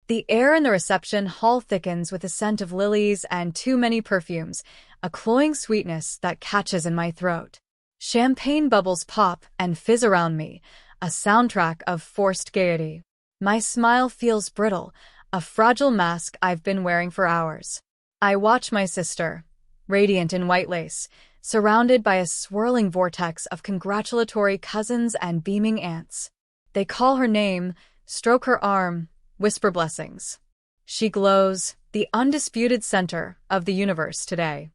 The air in the reception hall thickens with the scent of lilies and too many perfumes, a cloying sweetness that catches in my throat. Champagne bubbles pop and fizz around me, a soundtrack of forced gaiety. My smile feels brittle, a fragile mask I've been wearing for hours. I watch my sister, radiant in white lace, surrounded by a swirling vortex of congratulatory cousins and beaming aunts. They call her name, stroke her arm, whisper blessings. She glows, the undisputed center of the universe today.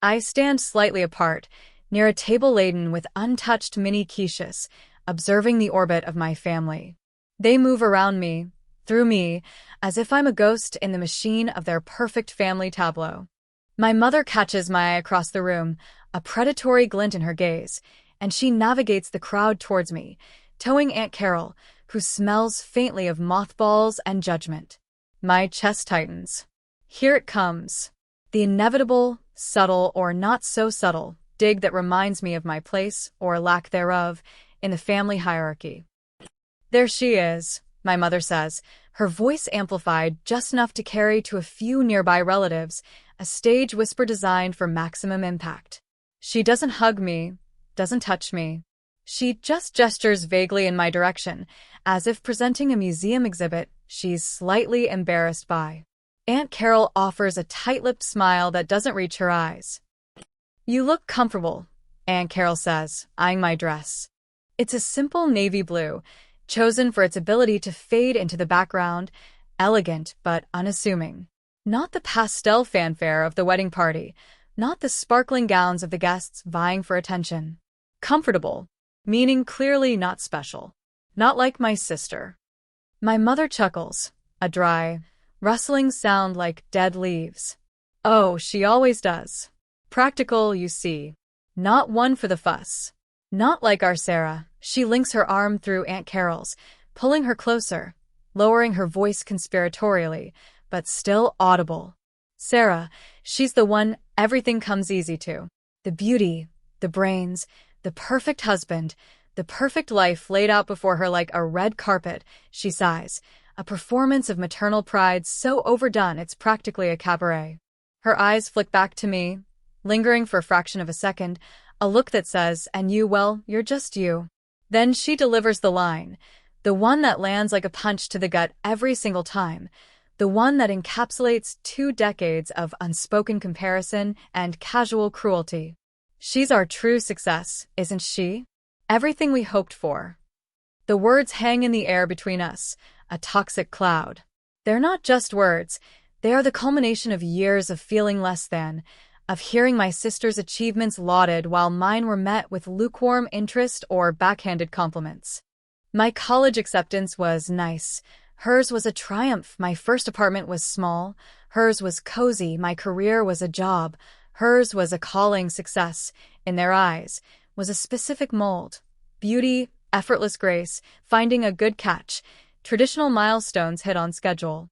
I stand slightly apart, near a table laden with untouched mini quiches, observing the orbit of my family. They move around me, through me, as if I'm a ghost in the machine of their perfect family tableau. My mother catches my eye across the room, a predatory glint in her gaze, and she navigates the crowd towards me, towing Aunt Carol, who smells faintly of mothballs and judgment. My chest tightens. Here it comes. The inevitable, subtle or not so subtle, dig that reminds me of my place, or lack thereof, in the family hierarchy. There she is, my mother says, her voice amplified just enough to carry to a few nearby relatives, a stage whisper designed for maximum impact. She doesn't hug me, doesn't touch me. She just gestures vaguely in my direction, as if presenting a museum exhibit she's slightly embarrassed by. Aunt Carol offers a tight-lipped smile that doesn't reach her eyes. "You look comfortable," Aunt Carol says, eyeing my dress. It's a simple navy blue, chosen for its ability to fade into the background, elegant but unassuming. Not the pastel fanfare of the wedding party, not the sparkling gowns of the guests vying for attention. Comfortable, meaning clearly not special. Not like my sister. My mother chuckles, a dry, rustling sound like dead leaves. Oh, she always does. Practical, you see. Not one for the fuss. Not like our Sarah. She links her arm through Aunt Carol's, pulling her closer, lowering her voice conspiratorially, but still audible. Sarah, she's the one everything comes easy to. The beauty, the brains, the perfect husband, the perfect life laid out before her like a red carpet, she sighs, a performance of maternal pride so overdone it's practically a cabaret. Her eyes flick back to me, lingering for a fraction of a second, a look that says, "And you, well, you're just you." Then she delivers the line, the one that lands like a punch to the gut every single time, the one that encapsulates 2 decades of unspoken comparison and casual cruelty. She's our true success, isn't she? Everything we hoped for. The words hang in the air between us, a toxic cloud. They're not just words, they are the culmination of years of feeling less than, of hearing my sister's achievements lauded while mine were met with lukewarm interest or backhanded compliments. My college acceptance was nice. Hers was a triumph. My first apartment was small. Hers was cozy. My career was a job. Hers was a calling success. In their eyes was a specific mold. Beauty, effortless grace, finding a good catch, traditional milestones hit on schedule.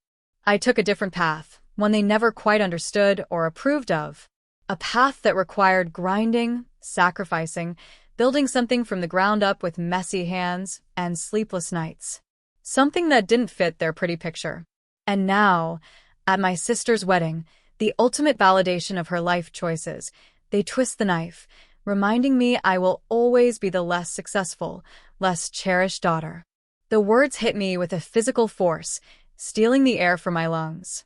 I took a different path, one they never quite understood or approved of. A path that required grinding, sacrificing, building something from the ground up with messy hands and sleepless nights. Something that didn't fit their pretty picture. And now, at my sister's wedding, the ultimate validation of her life choices, they twist the knife, reminding me I will always be the less successful, less cherished daughter. The words hit me with a physical force, stealing the air from my lungs.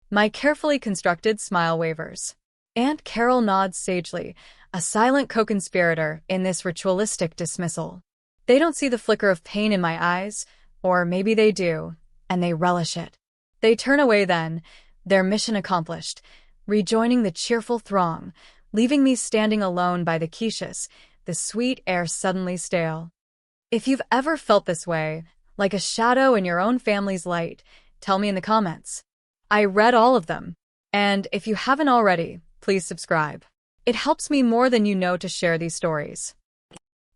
My carefully constructed smile wavers. Aunt Carol nods sagely, a silent co-conspirator in this ritualistic dismissal. They don't see the flicker of pain in my eyes, or maybe they do, and they relish it. They turn away then, their mission accomplished, rejoining the cheerful throng, leaving me standing alone by the quiches, the sweet air suddenly stale. If you've ever felt this way, like a shadow in your own family's light, tell me in the comments. I read all of them. And if you haven't already, please subscribe. It helps me more than you know to share these stories.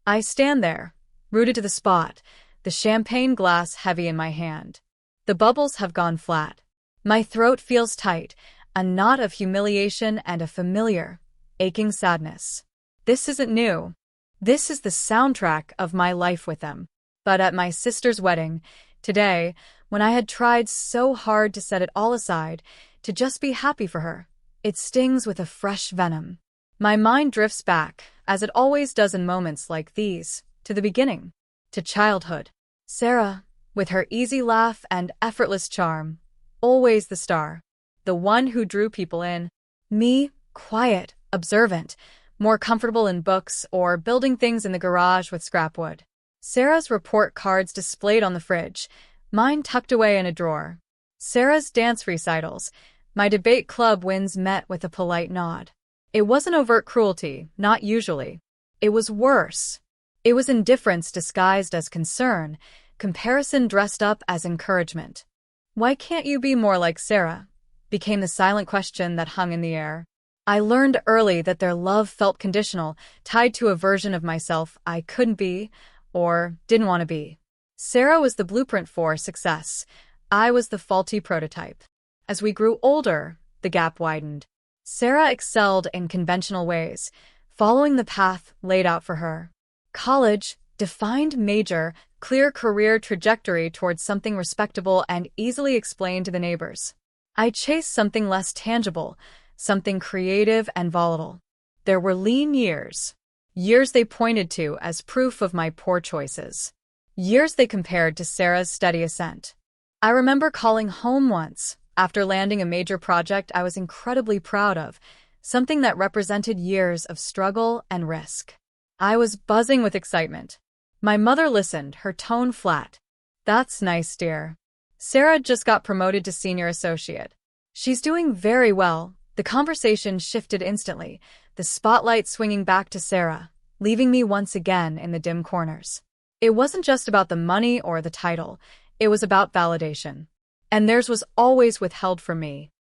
I stand there, rooted to the spot, the champagne glass heavy in my hand. The bubbles have gone flat. My throat feels tight, a knot of humiliation and a familiar, aching sadness. This isn't new. This is the soundtrack of my life with them. But at my sister's wedding, today, when I had tried so hard to set it all aside, to just be happy for her. It stings with a fresh venom. My mind drifts back, as it always does in moments like these, to the beginning, to childhood. Sarah, with her easy laugh and effortless charm, always the star, the one who drew people in. Me, quiet, observant, more comfortable in books or building things in the garage with scrap wood. Sarah's report cards displayed on the fridge, mine tucked away in a drawer. Sarah's dance recitals, my debate club wins met with a polite nod. It wasn't overt cruelty, not usually. It was worse. It was indifference disguised as concern, comparison dressed up as encouragement. "Why can't you be more like Sarah?" became the silent question that hung in the air. I learned early that their love felt conditional, tied to a version of myself I couldn't be, or didn't want to be. Sarah was the blueprint for success. I was the faulty prototype. As we grew older, the gap widened. Sarah excelled in conventional ways, following the path laid out for her. College, defined major, clear career trajectory towards something respectable and easily explained to the neighbors. I chased something less tangible, something creative and volatile. There were lean years. Years they pointed to as proof of my poor choices. Years they compared to Sarah's steady ascent. I remember calling home once, after landing a major project I was incredibly proud of, something that represented years of struggle and risk. I was buzzing with excitement. My mother listened, her tone flat. "That's nice, dear. Sarah just got promoted to senior associate. She's doing very well." The conversation shifted instantly, the spotlight swinging back to Sarah, leaving me once again in the dim corners. It wasn't just about the money or the title, it was about validation. And theirs was always withheld from me.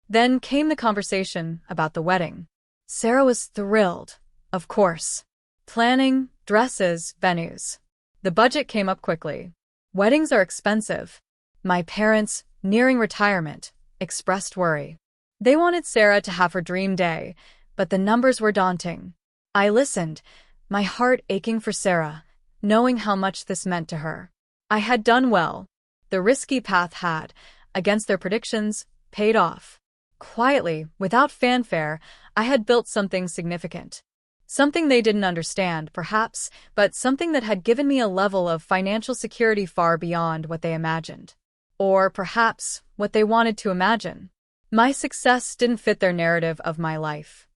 Then came the conversation about the wedding. Sarah was thrilled, of course. Planning, dresses, venues. The budget came up quickly. Weddings are expensive. My parents, nearing retirement, expressed worry. They wanted Sarah to have her dream day, but the numbers were daunting. I listened, my heart aching for Sarah, knowing how much this meant to her. I had done well. The risky path had, against their predictions, paid off. Quietly, without fanfare, I had built something significant. Something they didn't understand, perhaps, but something that had given me a level of financial security far beyond what they imagined. Or perhaps what they wanted to imagine. My success didn't fit their narrative of my life.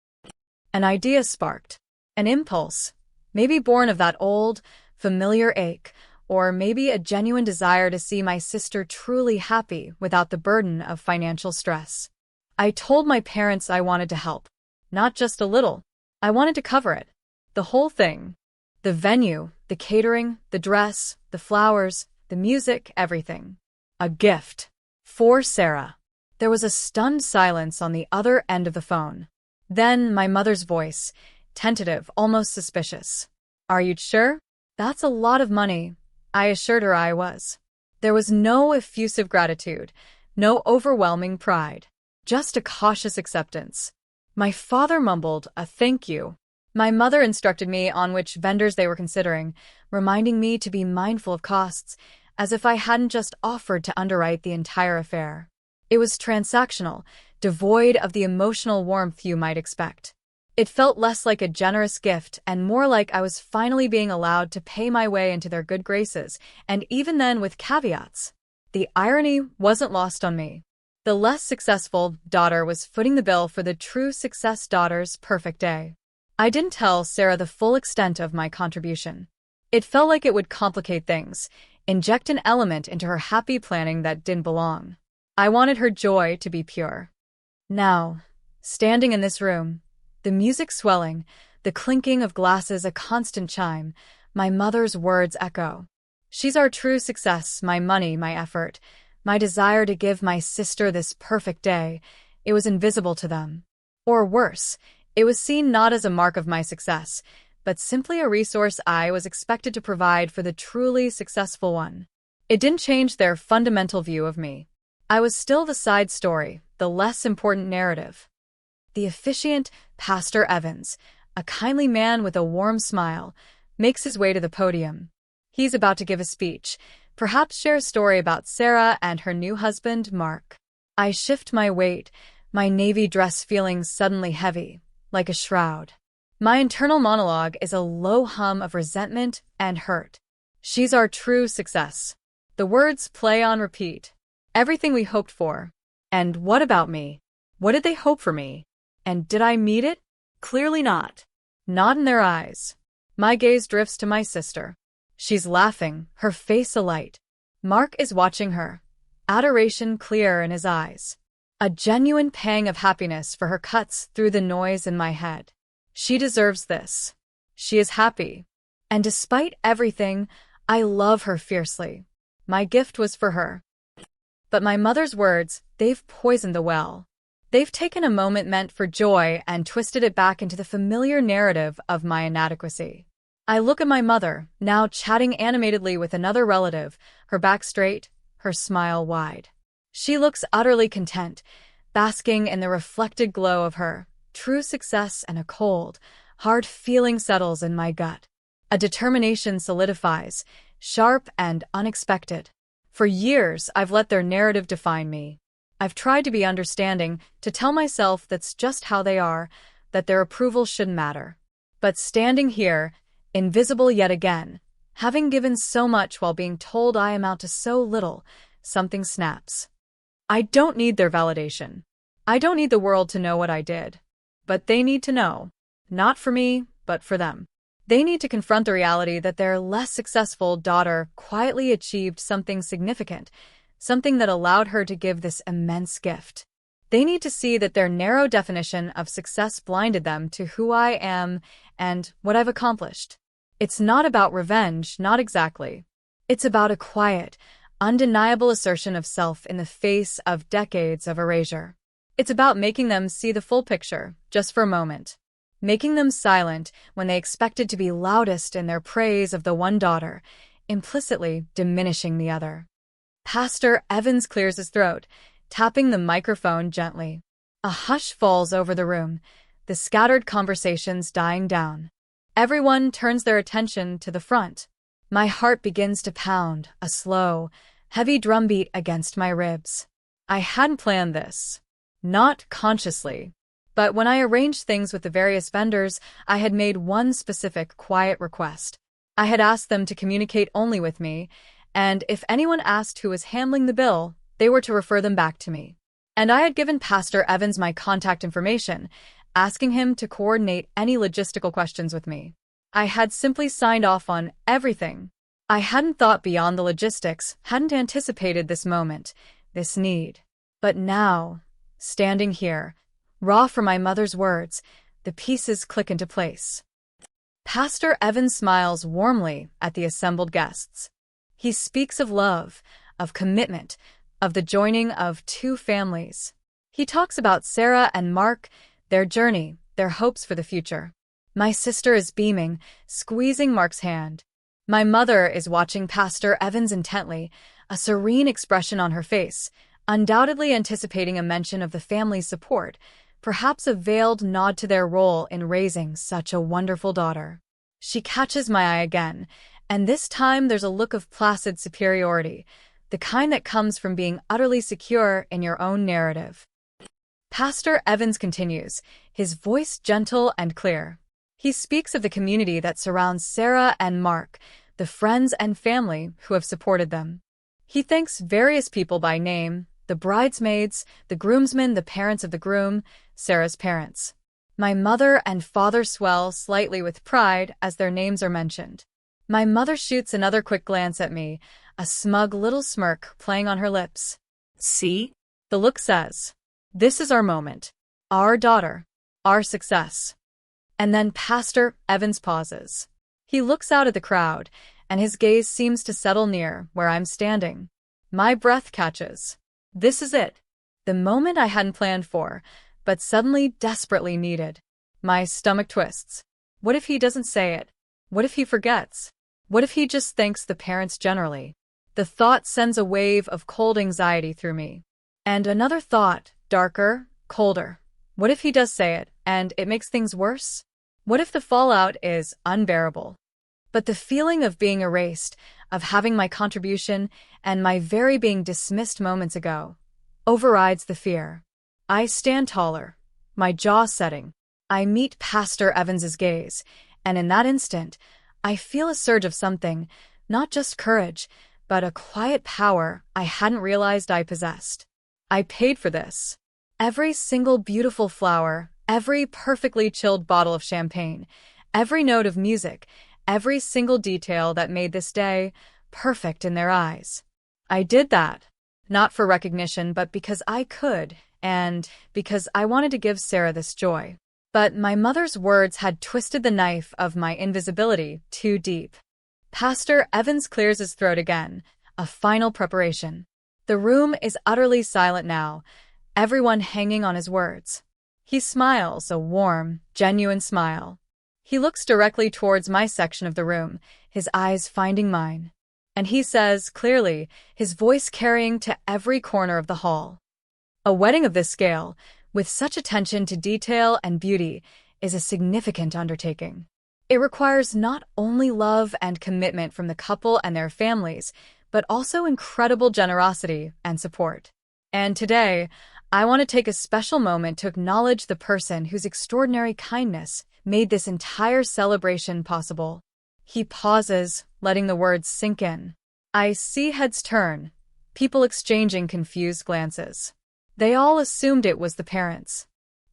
An idea sparked. An impulse, maybe born of that old, familiar ache, or maybe a genuine desire to see my sister truly happy without the burden of financial stress. I told my parents I wanted to help. Not just a little. I wanted to cover it. The whole thing. The venue, the catering, the dress, the flowers, the music, everything. A gift. For Sarah. There was a stunned silence on the other end of the phone. Then my mother's voice, tentative, almost suspicious. "Are you sure?" "That's a lot of money," I assured her I was. There was no effusive gratitude, no overwhelming pride, just a cautious acceptance. My father mumbled a thank you. My mother instructed me on which vendors they were considering, reminding me to be mindful of costs, as if I hadn't just offered to underwrite the entire affair. It was transactional, devoid of the emotional warmth you might expect. It felt less like a generous gift and more like I was finally being allowed to pay my way into their good graces, and even then with caveats. The irony wasn't lost on me. The less successful daughter was footing the bill for the true success daughter's perfect day. I didn't tell Sarah the full extent of my contribution. It felt like it would complicate things, inject an element into her happy planning that didn't belong. I wanted her joy to be pure. Now, standing in this room, the music swelling, the clinking of glasses a constant chime, my mother's words echo. She's our true success, my money, my effort, my desire to give my sister this perfect day. It was invisible to them. Or worse, it was seen not as a mark of my success, but simply a resource I was expected to provide for the truly successful one. It didn't change their fundamental view of me. I was still the side story, the less important narrative. The officiant, Pastor Evans, a kindly man with a warm smile, makes his way to the podium. He's about to give a speech, Perhaps share a story about Sarah and her new husband, Mark. I shift my weight, my navy dress feeling suddenly heavy, like a shroud. My internal monologue is a low hum of resentment and hurt. She's our true success. The words play on repeat. Everything we hoped for. And what about me? What did they hope for me? And did I meet it? Clearly not. Not in their eyes. My gaze drifts to my sister. She's laughing, her face alight. Mark is watching her, adoration clear in his eyes. A genuine pang of happiness for her cuts through the noise in my head. She deserves this. She is happy. And despite everything, I love her fiercely. My gift was for her. But my mother's words, they've poisoned the well. They've taken a moment meant for joy and twisted it back into the familiar narrative of my inadequacy. I look at my mother, now chatting animatedly with another relative, her back straight, her smile wide. She looks utterly content, basking in the reflected glow of her true success, and a cold, hard feeling settles in my gut. A determination solidifies, sharp and unexpected. For years, I've let their narrative define me. I've tried to be understanding, to tell myself that's just how they are, that their approval shouldn't matter. But standing here, invisible yet again, having given so much while being told I amount to so little, something snaps. I don't need their validation. I don't need the world to know what I did. But they need to know. Not for me, but for them. They need to confront the reality that their less successful daughter quietly achieved something significant, something that allowed her to give this immense gift. They need to see that their narrow definition of success blinded them to who I am and what I've accomplished. It's not about revenge, not exactly. It's about a quiet, undeniable assertion of self in the face of decades of erasure. It's about making them see the full picture, just for a moment. Making them silent when they expected to be loudest in their praise of the one daughter, implicitly diminishing the other. Pastor Evans clears his throat, tapping the microphone gently. A hush falls over the room, the scattered conversations dying down. Everyone turns their attention to the front. My heart begins to pound, a slow, heavy drumbeat against my ribs. I hadn't planned this. Not consciously. But when I arranged things with the various vendors, I had made one specific, quiet request. I had asked them to communicate only with me, and if anyone asked who was handling the bill, they were to refer them back to me. And I had given Pastor Evans my contact information, asking him to coordinate any logistical questions with me. I had simply signed off on everything. I hadn't thought beyond the logistics, hadn't anticipated this moment, this need. But now, standing here, raw from my mother's words, the pieces click into place. Pastor Evans smiles warmly at the assembled guests. He speaks of love, of commitment, of the joining of two families. He talks about Sarah and Mark, their journey, their hopes for the future. My sister is beaming, squeezing Mark's hand. My mother is watching Pastor Evans intently, a serene expression on her face, undoubtedly anticipating a mention of the family's support, perhaps a veiled nod to their role in raising such a wonderful daughter. She catches my eye again, and this time there's a look of placid superiority, the kind that comes from being utterly secure in your own narrative. Pastor Evans continues, his voice gentle and clear. He speaks of the community that surrounds Sarah and Mark, the friends and family who have supported them. He thanks various people by name, the bridesmaids, the groomsmen, the parents of the groom, Sarah's parents. My mother and father swell slightly with pride as their names are mentioned. My mother shoots another quick glance at me, a smug little smirk playing on her lips. See? The look says, this is our moment. Our daughter. Our success. And then Pastor Evans pauses. He looks out at the crowd, and his gaze seems to settle near where I'm standing. My breath catches. This is it. The moment I hadn't planned for, but suddenly desperately needed. My stomach twists. What if he doesn't say it? What if he forgets? What if he just thanks the parents generally? The thought sends a wave of cold anxiety through me. And another thought, darker, colder. What if he does say it, and it makes things worse? What if the fallout is unbearable? But the feeling of being erased, of having my contribution and my very being dismissed moments ago, overrides the fear. I stand taller, my jaw setting. I meet Pastor Evans's gaze, and in that instant, I feel a surge of something, not just courage, but a quiet power I hadn't realized I possessed. I paid for this. Every single beautiful flower, every perfectly chilled bottle of champagne, every note of music, every single detail that made this day perfect in their eyes. I did that, not for recognition, but because I could, and because I wanted to give Sarah this joy. But my mother's words had twisted the knife of my invisibility too deep. Pastor Evans clears his throat again, a final preparation. The room is utterly silent now, everyone hanging on his words. He smiles, a warm, genuine smile. He looks directly towards my section of the room, his eyes finding mine. And he says, clearly, his voice carrying to every corner of the hall. A wedding of this scale, with such attention to detail and beauty, is a significant undertaking. It requires not only love and commitment from the couple and their families, but also incredible generosity and support. And today, I want to take a special moment to acknowledge the person whose extraordinary kindness made this entire celebration possible. He pauses, letting the words sink in. I see heads turn, people exchanging confused glances. They all assumed it was the parents.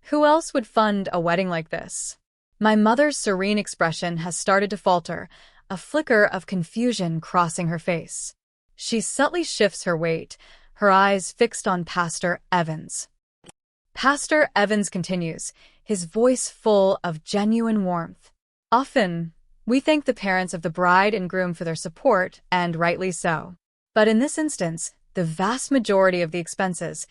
Who else would fund a wedding like this? My mother's serene expression has started to falter, a flicker of confusion crossing her face. She subtly shifts her weight, her eyes fixed on Pastor Evans. Pastor Evans continues, his voice full of genuine warmth. Often, we thank the parents of the bride and groom for their support, and rightly so. But in this instance, the vast majority of the expenses,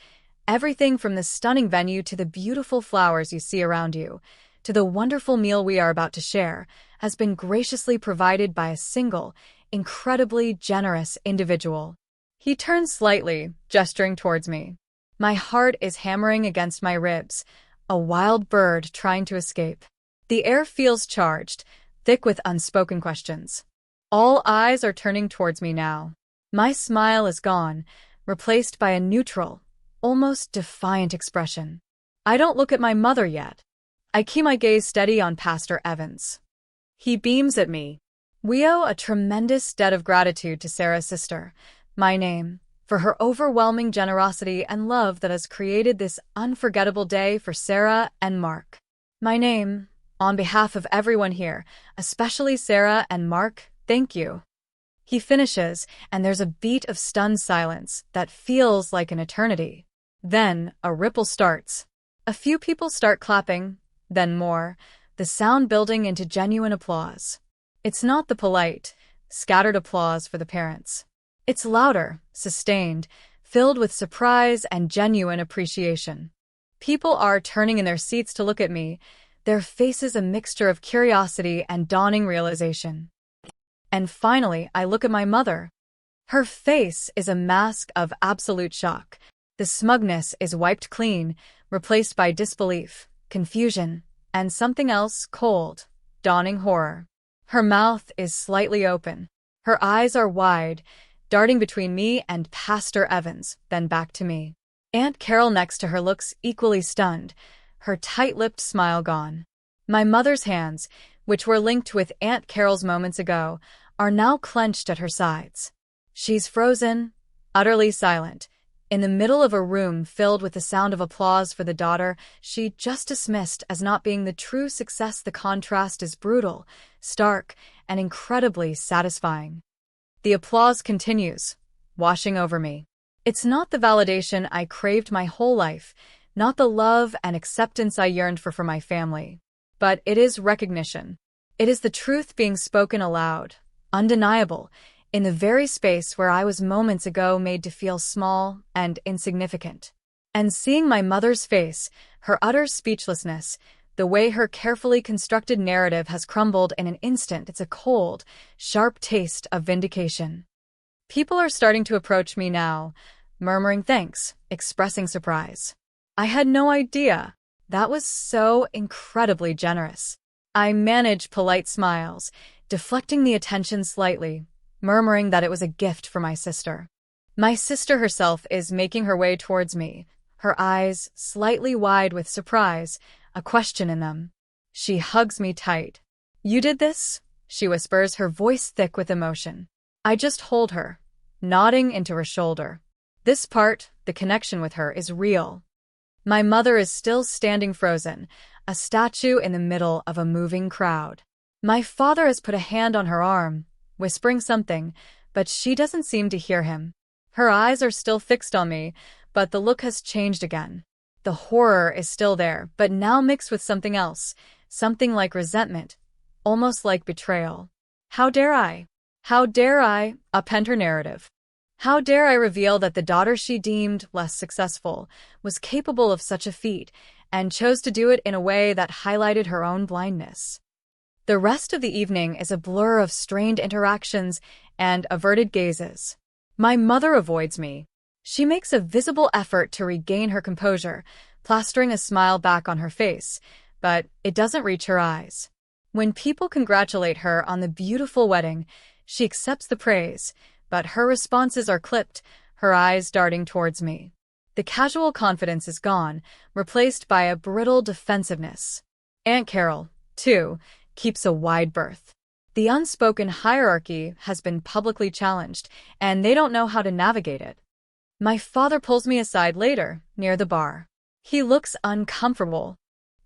everything from the stunning venue to the beautiful flowers you see around you, to the wonderful meal we are about to share, has been graciously provided by a single, incredibly generous individual. He turns slightly, gesturing towards me. My heart is hammering against my ribs, a wild bird trying to escape. The air feels charged, thick with unspoken questions. All eyes are turning towards me now. My smile is gone, replaced by a neutral, almost defiant expression. I don't look at my mother yet. I keep my gaze steady on Pastor Evans. He beams at me. We owe a tremendous debt of gratitude to Sarah's sister, my name, for her overwhelming generosity and love that has created this unforgettable day for Sarah and Mark. My name, on behalf of everyone here, especially Sarah and Mark, thank you. He finishes, and there's a beat of stunned silence that feels like an eternity. Then, a ripple starts. A few people start clapping, then more, the sound building into genuine applause. It's not the polite, scattered applause for the parents. It's louder, sustained, filled with surprise and genuine appreciation. People are turning in their seats to look at me, their faces a mixture of curiosity and dawning realization. And finally, I look at my mother. Her face is a mask of absolute shock. The smugness is wiped clean, replaced by disbelief, confusion, and something else cold, dawning horror. Her mouth is slightly open. Her eyes are wide, darting between me and Pastor Evans, then back to me. Aunt Carol next to her looks equally stunned, her tight-lipped smile gone. My mother's hands, which were linked with Aunt Carol's moments ago, are now clenched at her sides. She's frozen, utterly silent, in the middle of a room filled with the sound of applause for the daughter she just dismissed as not being the true success. The contrast is brutal, stark, and incredibly satisfying. The applause continues, washing over me. It's not the validation I craved my whole life, not the love and acceptance I yearned for my family. But it is recognition. It is the truth being spoken aloud, undeniable, in the very space where I was moments ago made to feel small and insignificant. And seeing my mother's face, her utter speechlessness, the way her carefully constructed narrative has crumbled in an instant, it's a cold, sharp taste of vindication. People are starting to approach me now, murmuring thanks, expressing surprise. I had no idea. That was so incredibly generous. I manage polite smiles, deflecting the attention slightly, murmuring that it was a gift for my sister. My sister herself is making her way towards me, her eyes slightly wide with surprise, a question in them. She hugs me tight. "You did this?" she whispers, her voice thick with emotion. I just hold her, nodding into her shoulder. This part, the connection with her, is real. My mother is still standing frozen, a statue in the middle of a moving crowd. My father has put a hand on her arm, whispering something, but she doesn't seem to hear him. Her eyes are still fixed on me, but the look has changed again. The horror is still there, but now mixed with something else, something like resentment, almost like betrayal. How dare I? How dare I upend her narrative? How dare I reveal that the daughter she deemed less successful was capable of such a feat, and chose to do it in a way that highlighted her own blindness? The rest of the evening is a blur of strained interactions and averted gazes. My mother avoids me. She makes a visible effort to regain her composure, plastering a smile back on her face, but it doesn't reach her eyes. When people congratulate her on the beautiful wedding, she accepts the praise, but her responses are clipped, her eyes darting towards me. The casual confidence is gone, replaced by a brittle defensiveness. Aunt Carol, too, keeps a wide berth. The unspoken hierarchy has been publicly challenged, and they don't know how to navigate it. My father pulls me aside later, near the bar. He looks uncomfortable.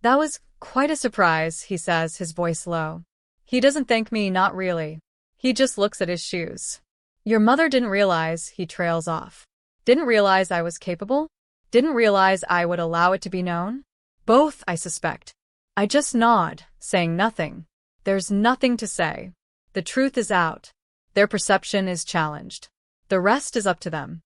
"That was quite a surprise," he says, his voice low. He doesn't thank me, not really. He just looks at his shoes. "Your mother didn't realize," he trails off. "Didn't realize I was capable? Didn't realize I would allow it to be known?" Both, I suspect. I just nod, saying nothing. There's nothing to say. The truth is out. Their perception is challenged. The rest is up to them.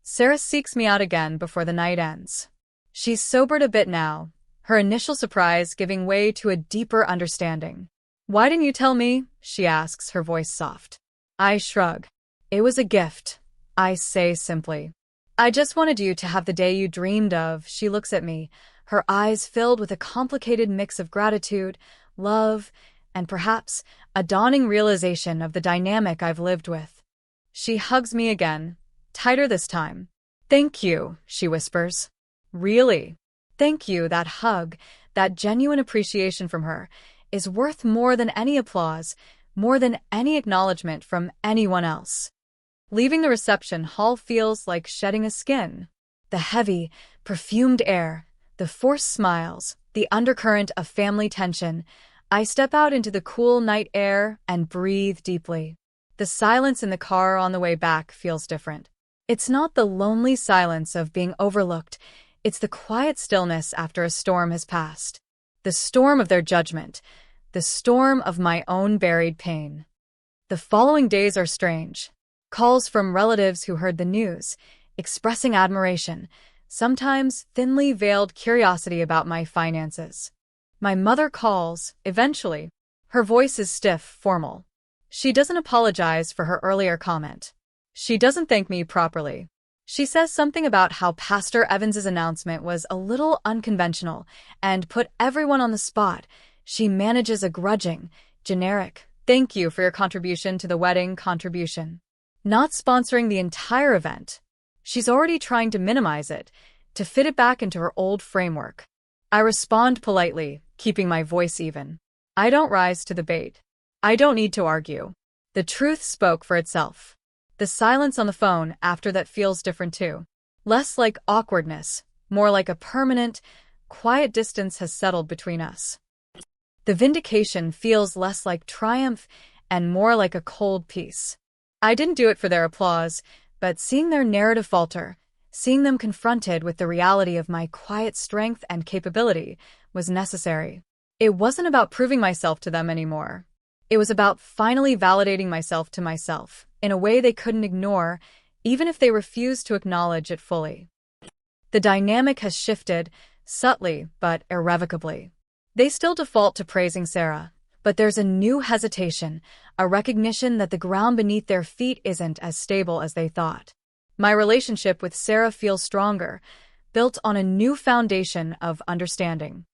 Sarah seeks me out again before the night ends. She's sobered a bit now, her initial surprise giving way to a deeper understanding. "Why didn't you tell me?" she asks, her voice soft. I shrug. "It was a gift," I say simply. "I just wanted you to have the day you dreamed of." She looks at me, her eyes filled with a complicated mix of gratitude, love, and perhaps a dawning realization of the dynamic I've lived with. She hugs me again, tighter this time. "Thank you," she whispers. "Really? Thank you." That hug, that genuine appreciation from her, is worth more than any applause, more than any acknowledgement from anyone else. Leaving the reception hall feels like shedding a skin. The heavy, perfumed air, the forced smiles, the undercurrent of family tension. I step out into the cool night air and breathe deeply. The silence in the car on the way back feels different. It's not the lonely silence of being overlooked. It's the quiet stillness after a storm has passed. The storm of their judgment. The storm of my own buried pain. The following days are strange. Calls from relatives who heard the news, expressing admiration, sometimes thinly veiled curiosity about my finances. My mother calls, eventually. Her voice is stiff, formal. She doesn't apologize for her earlier comment. She doesn't thank me properly. She says something about how Pastor Evans's announcement was a little unconventional and put everyone on the spot. She manages a grudging, generic, "Thank you for your contribution to the wedding," contribution. Not sponsoring the entire event. She's already trying to minimize it, to fit it back into her old framework. I respond politely, keeping my voice even. I don't rise to the bait. I don't need to argue. The truth spoke for itself. The silence on the phone after that feels different too. Less like awkwardness, more like a permanent, quiet distance has settled between us. The vindication feels less like triumph and more like a cold peace. I didn't do it for their applause, but seeing their narrative falter, seeing them confronted with the reality of my quiet strength and capability, was necessary. It wasn't about proving myself to them anymore. It was about finally validating myself to myself, in a way they couldn't ignore, even if they refused to acknowledge it fully. The dynamic has shifted, subtly but irrevocably. They still default to praising Sarah, but there's a new hesitation, a recognition that the ground beneath their feet isn't as stable as they thought. My relationship with Sarah feels stronger, built on a new foundation of understanding.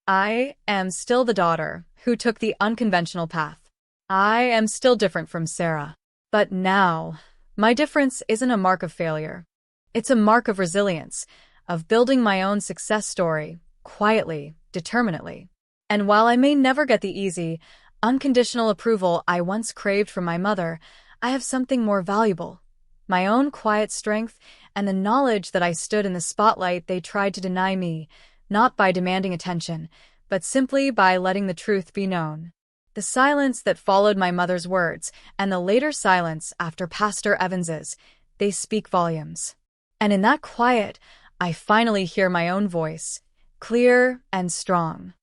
I am still the daughter who took the unconventional path. I am still different from Sarah. But now, my difference isn't a mark of failure. It's a mark of resilience, of building my own success story, quietly, determinedly. And while I may never get the easy, unconditional approval I once craved from my mother, I have something more valuable. My own quiet strength and the knowledge that I stood in the spotlight they tried to deny me, not by demanding attention, but simply by letting the truth be known. The silence that followed my mother's words, and the later silence after Pastor Evans's, they speak volumes. And in that quiet, I finally hear my own voice, clear and strong.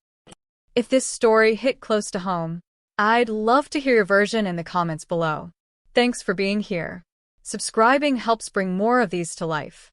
If this story hit close to home, I'd love to hear your version in the comments below. Thanks for being here. Subscribing helps bring more of these to life.